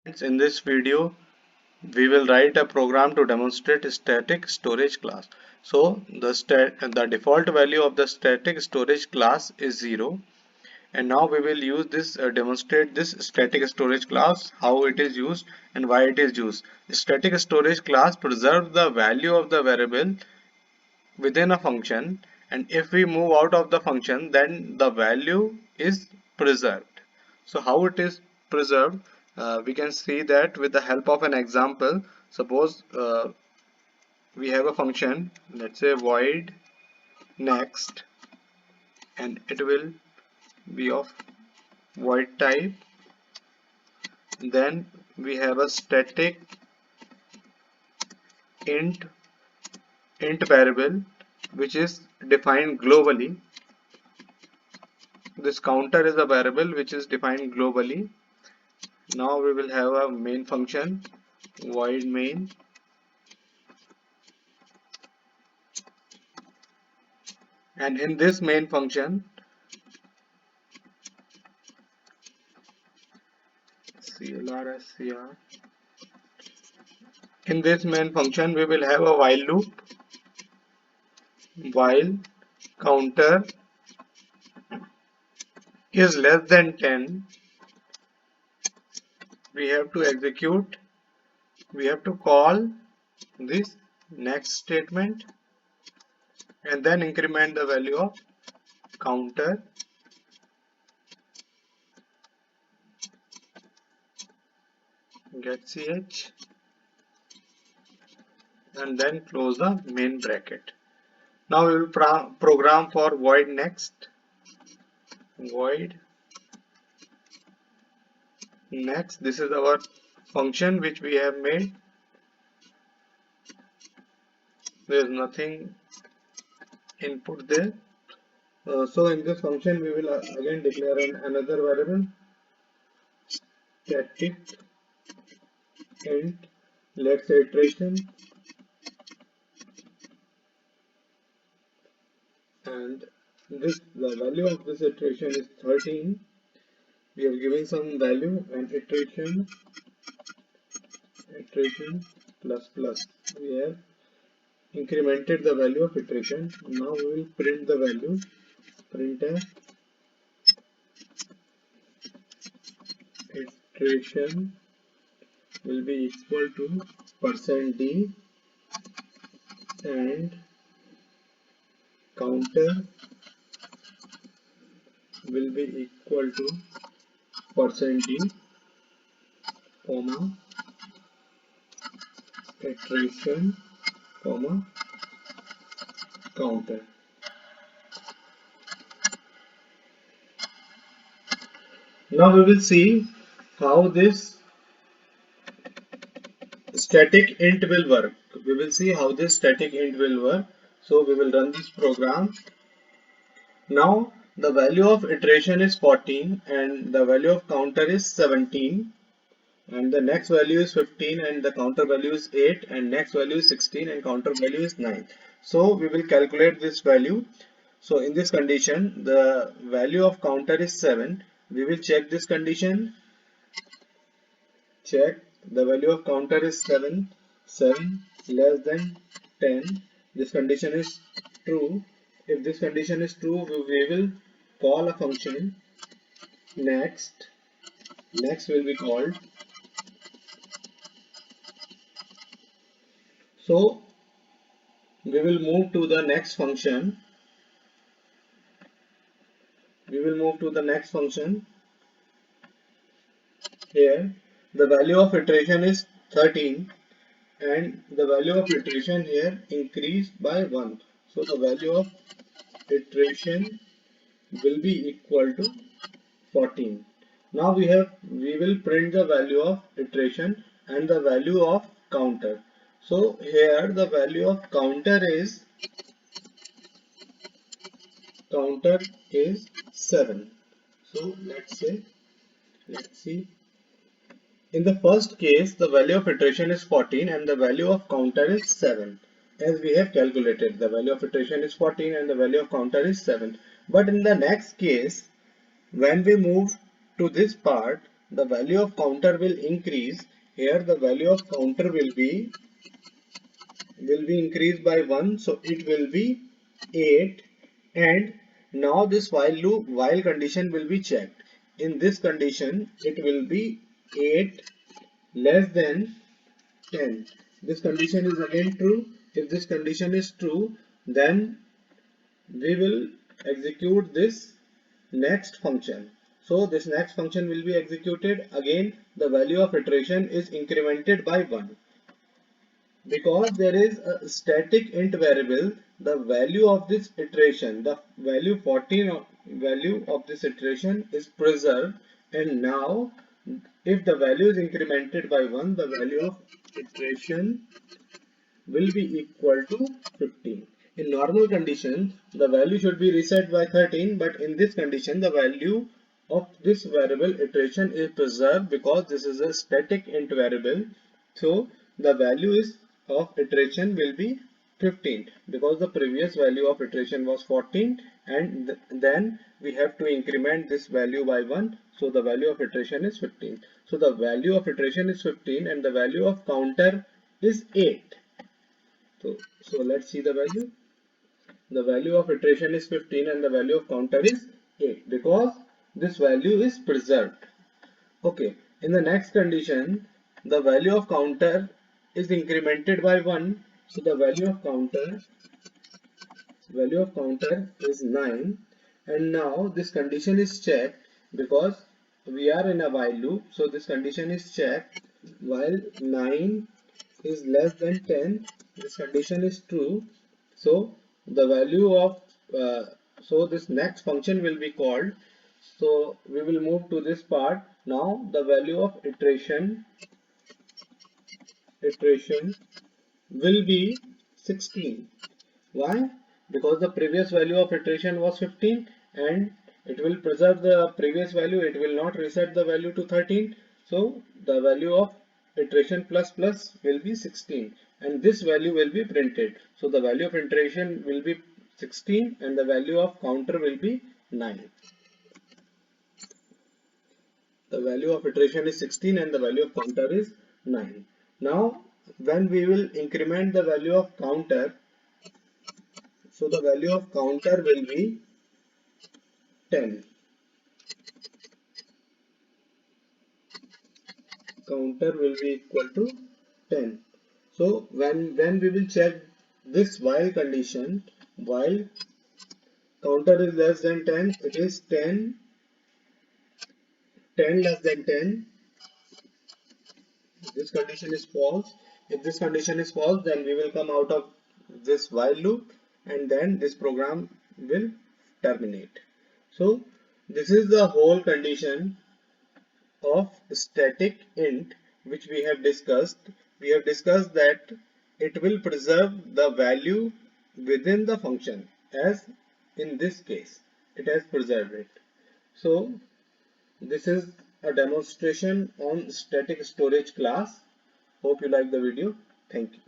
In this video, we will write a program to demonstrate static storage class. So the default value of the static storage class is 0, and now we will use this demonstrate this static storage class, how it is used and why it is used. The static storage class preserves the value of the variable within a function, and if we move out of the function, then the value is preserved. So how it is preserved? We can see that with the help of an example. Suppose we have a function, let's say void next, and it will be of void type. Then we have a static int variable which is defined globally. This counter is a variable which is defined globally. Now we will have a main function, void main, and in this main function, CLR, in this main function we will have a while loop. While counter is less than 10, we have to execute, we have to call this next statement and then increment the value of counter, get ch, and then close the main bracket. Now we will program for void next. Void next, this is our function which we have made. There is nothing input there. So in this function we will again declare another variable, static int, let's say iteration, and the value of this iteration is 13. We have given some value and iteration plus plus. We have incremented the value of iteration. Now we will print the value, printf iteration will be equal to %d and counter will be equal to %d comma iteration comma counter. Now we will see how this static int will work. We will see how this static int will work. So we will run this program. Now the value of iteration is 14 and the value of counter is 17, and the next value is 15 and the counter value is 8, and next value is 16 and counter value is 9. So we will calculate this value. So in this condition the value of counter is 7. We will check this condition. Check, the value of counter is 7 less than 10. This condition is true. If this condition is true, we will call a function next. Next will be called. So we will move to the next function. Here the value of iteration is 13 and the value of iteration here increased by 1. So the value of iteration will be equal to 14. Now we will print the value of iteration and the value of counter. So here the value of counter is 7. So let's see. In the first case, the value of iteration is 14 and the value of counter is 7. As we have calculated, the value of iteration is 14 and the value of counter is 7. But in the next case, when we move to this part, the value of counter will increase. Here the value of counter will be increased by 1, so it will be 8. And now this while condition will be checked. In this condition it will be 8 less than 10. This condition is again true. If this condition is true, then we will execute this next function. So this next function will be executed. Again the value of iteration is incremented by 1. Because there is a static int variable, the value of this iteration, the value 14 value of this iteration is preserved, and now if the value is incremented by 1, the value of iteration will be equal to 15. In normal condition, the value should be reset by 13, but in this condition, the value of this variable iteration is preserved because this is a static int variable. So the value is of iteration will be 15 because the previous value of iteration was 14, and then we have to increment this value by 1, so the value of iteration is 15. So the value of iteration is 15 and the value of counter is 8. So let's see the value. The value of iteration is 15 and the value of counter is 8 because this value is preserved. Okay, in the next condition, the value of counter is incremented by 1. So the value of counter is 9, and now this condition is checked because we are in a while loop. So this condition is checked while 9 is less than 10. This condition is true. So the value of so this next function will be called. So we will move to this part. Now the value of iteration will be 16. Why? Because the previous value of iteration was 15 and it will preserve the previous value. It will not reset the value to 13. So the value of iteration plus plus will be 16 and this value will be printed. So the value of iteration will be 16 and the value of counter will be 9. The value of iteration is 16 and the value of counter is 9. Now when we will increment the value of counter, so the value of counter will be 10. Counter will be equal to 10. So when we will check this while condition, while counter is less than 10, it is 10 less than 10. This condition is false. If this condition is false, then we will come out of this while loop and then this program will terminate. So this is the whole condition of static int which we have discussed. We have discussed that it will preserve the value within the function, as in this case it has preserved it. So this is a demonstration on static storage class. Hope you like the video. Thank you.